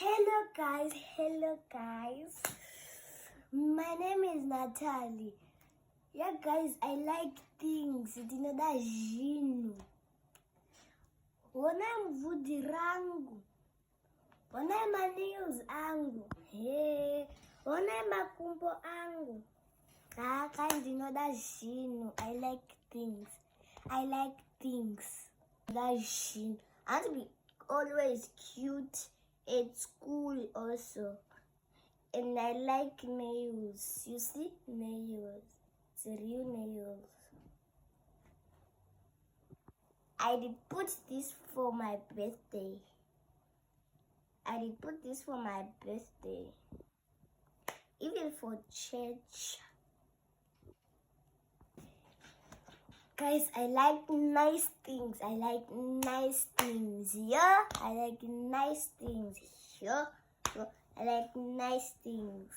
Hello guys. My name is Natalie. Yeah guys, I like things. Ndinoda zvinhu. Ona mvudzi rangu. Ona nails angu. Hey. Ona makumbo angu. Aka ndinoda zvinhu. I like things. That zvinhu. I want to be always cute at school also. And I like nails. You see? Nails. It's real nails. I did put this for my birthday. Even for church. Guys, I like nice things. Yeah, I like nice things. I like nice things.